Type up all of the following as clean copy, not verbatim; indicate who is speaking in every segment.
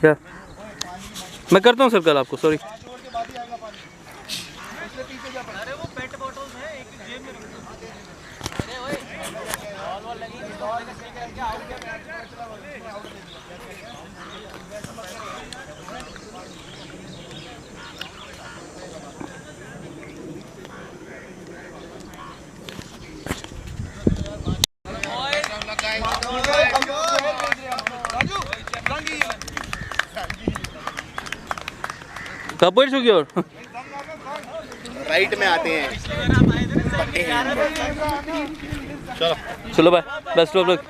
Speaker 1: क्या मैं करता हूँ सर कल आपको, सॉरी।
Speaker 2: अरे वो पेट बॉटल्स है, एक जेब में रखो। अरे ओए बॉल लगी
Speaker 1: कपड़ छुकी और
Speaker 3: राइट में आते हैं।
Speaker 1: चलो चलो bye, best of luck.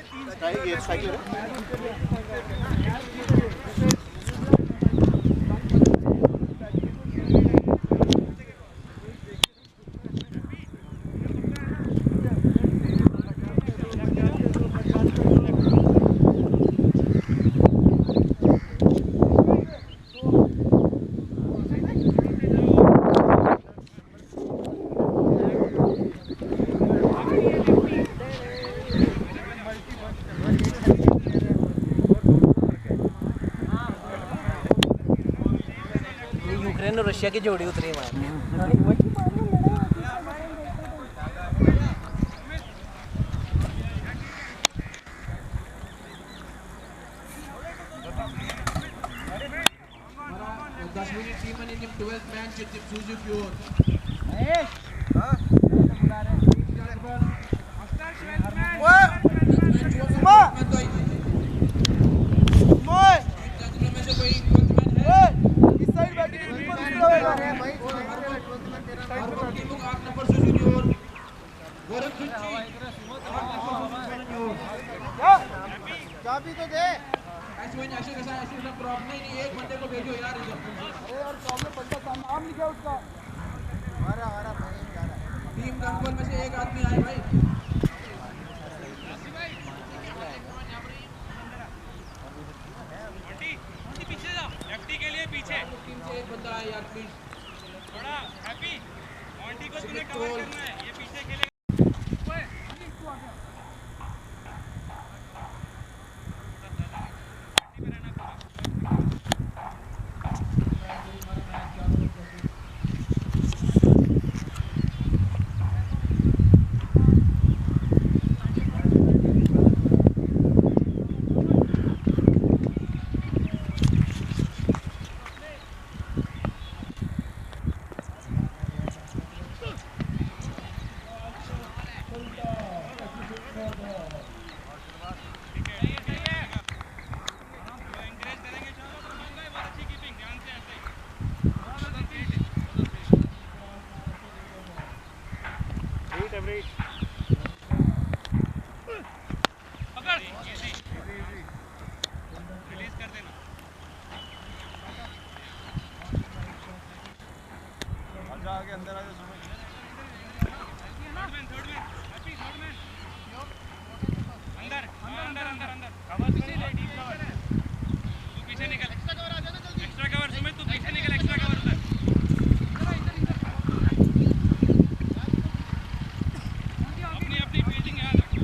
Speaker 2: Ukraine और रशिया की जोड़ी उतरी है।
Speaker 3: चाबी तो दे।
Speaker 2: एक बंदे को भेजो यार।
Speaker 3: और प्रॉब्लम बंदा सामने नाम लिखा उसका। हमारा भाई जा रहा है।
Speaker 2: टीम गंगोल में से एक आदमी आए भाई। पीछे जाओ, एफटी के लिए पीछे। टीम से एक बंदा आए यार प्लीज। थोड़ा हैप्पी मॉन्टी को तुम्हें कवर करना है, ये पीछे खेलेगा। रिलीज कर देना।
Speaker 3: आगे अंदर आ जाओ।
Speaker 2: अंदर अंदर अंदर अंदर कवर पीछे ले, डीप कवर। तू पीछे निकल, एक्स्ट्रा कवर आ जाना जल्दी। एक्स्ट्रा कवर सुमित, तू पीछे निकल, एक्स्ट्रा कवर उधर। अपनी अपनी फील्डिंग याद रखो।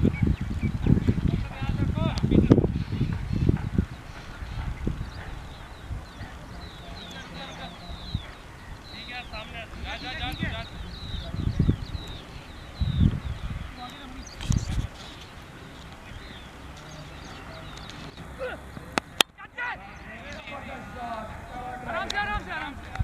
Speaker 2: ठीक है, सामने जा जा जा जा। आराम से आराम से आराम से।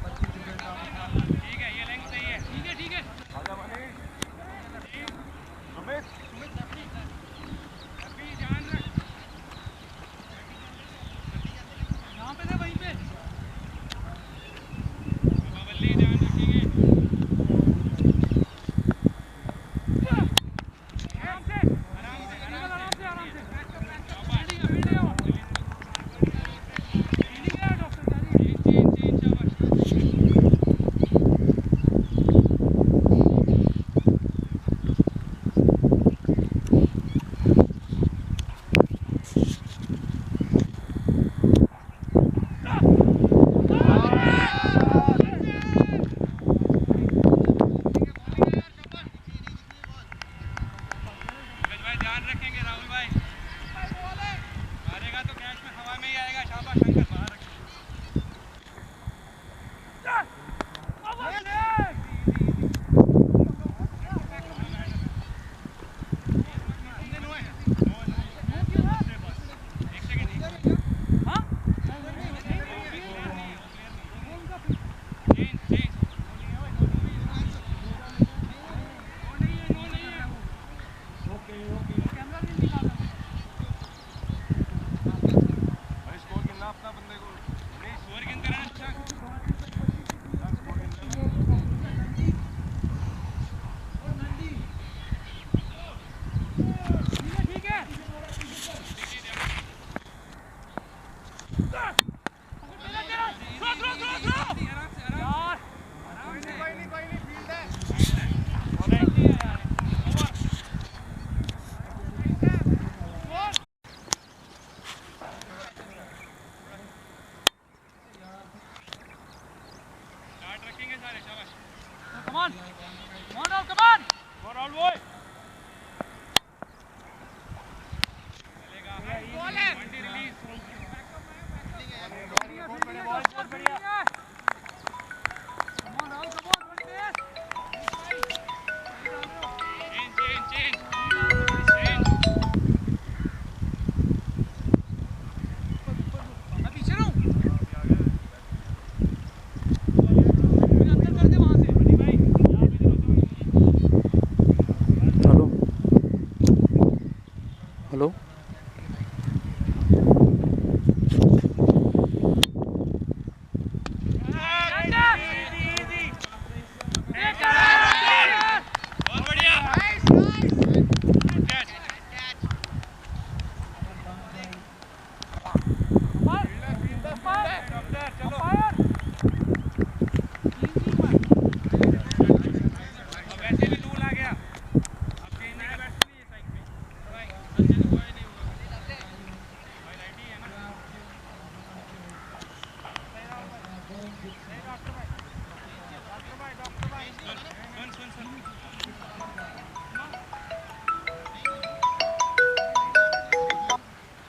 Speaker 1: हेलो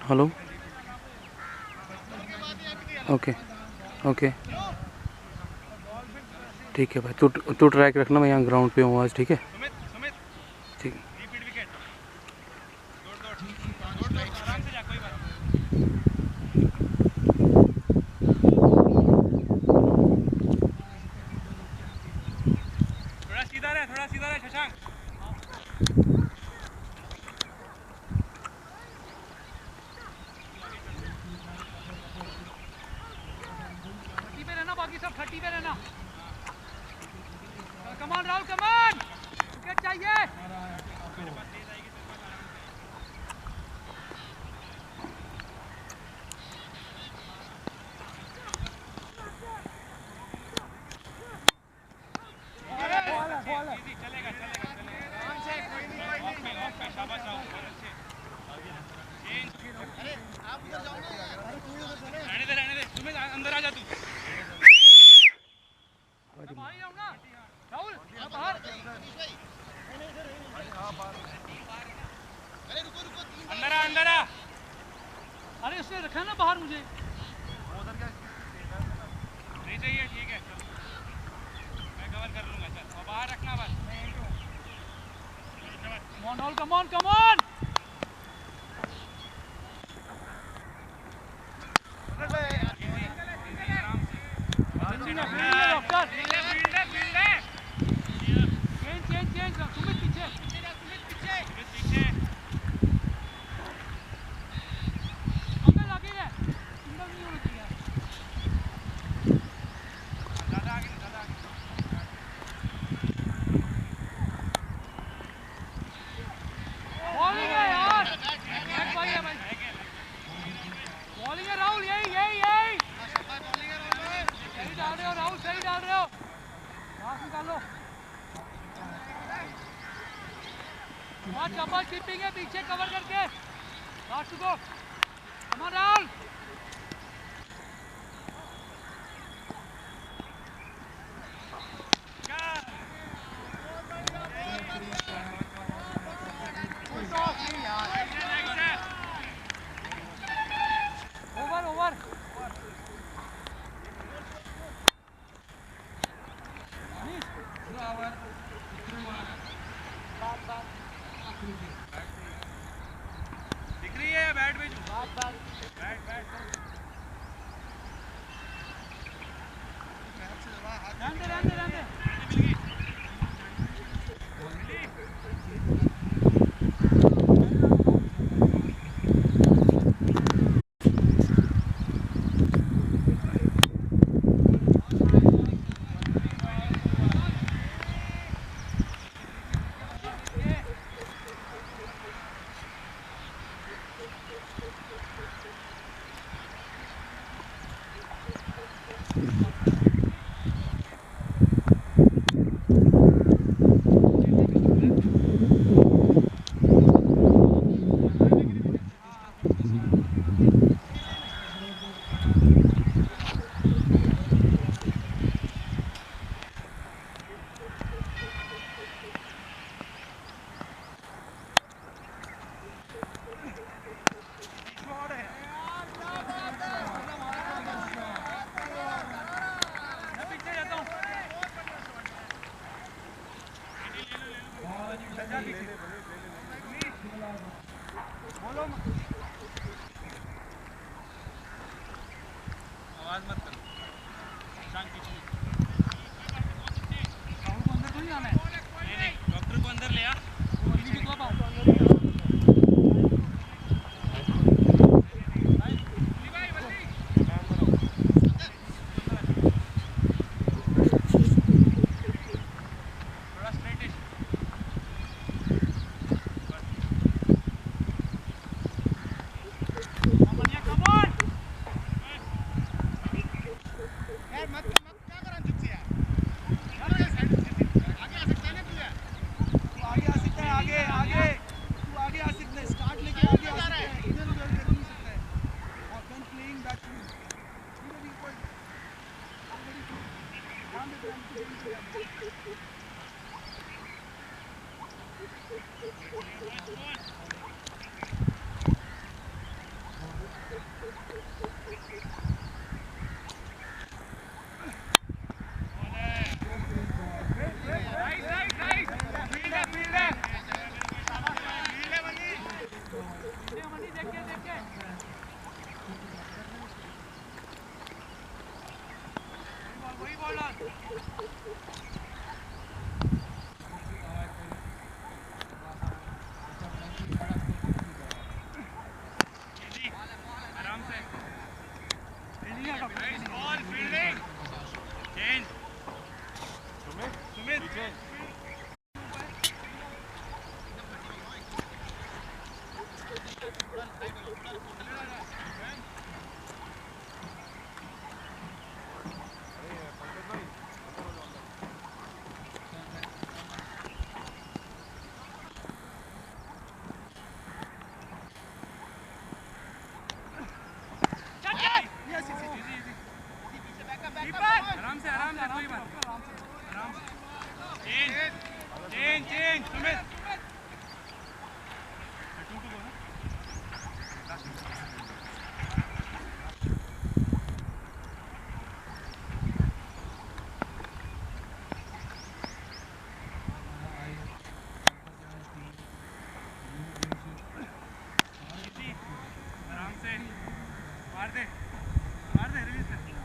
Speaker 1: हेलो ओके ओके ठीक है भाई, तू ट्रैक रखना, मैं यहाँ ग्राउंड पे हूँ आज, ठीक है ठीक है।
Speaker 2: थोड़ा सीधा रहे शशांक।
Speaker 3: बाकी सब 30 पे रहना। कमान राहुल कमान, विकेट चाहिए।
Speaker 2: रहने दे तुम्हें अंदर आ जा तू।
Speaker 3: राहुल बाहर।
Speaker 2: अंदर आ।
Speaker 3: अरे उसने रखा ना बाहर मुझे।
Speaker 2: नहीं चाहिए, ठीक है मैं कवर कर लूंगा। चल और बाहर रखना बस।
Speaker 3: कमान राहुल कमान कमान। चप्पल कीपिंग है पीछे कवर करके। लास्ट गो कमान राहुल। ओवर
Speaker 2: दिख रही है बैट में बैट
Speaker 3: रहने
Speaker 2: आवाज मत करो शांत पीछे
Speaker 3: अंदर तो नहीं आना है
Speaker 2: नहीं डॉक्टर को अंदर ले आ आराम से कोई बात आराम से चेंज सुमित आराम से मार दे रिलीज कर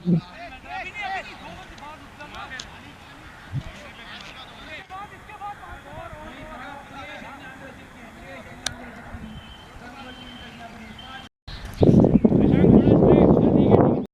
Speaker 3: Yeah.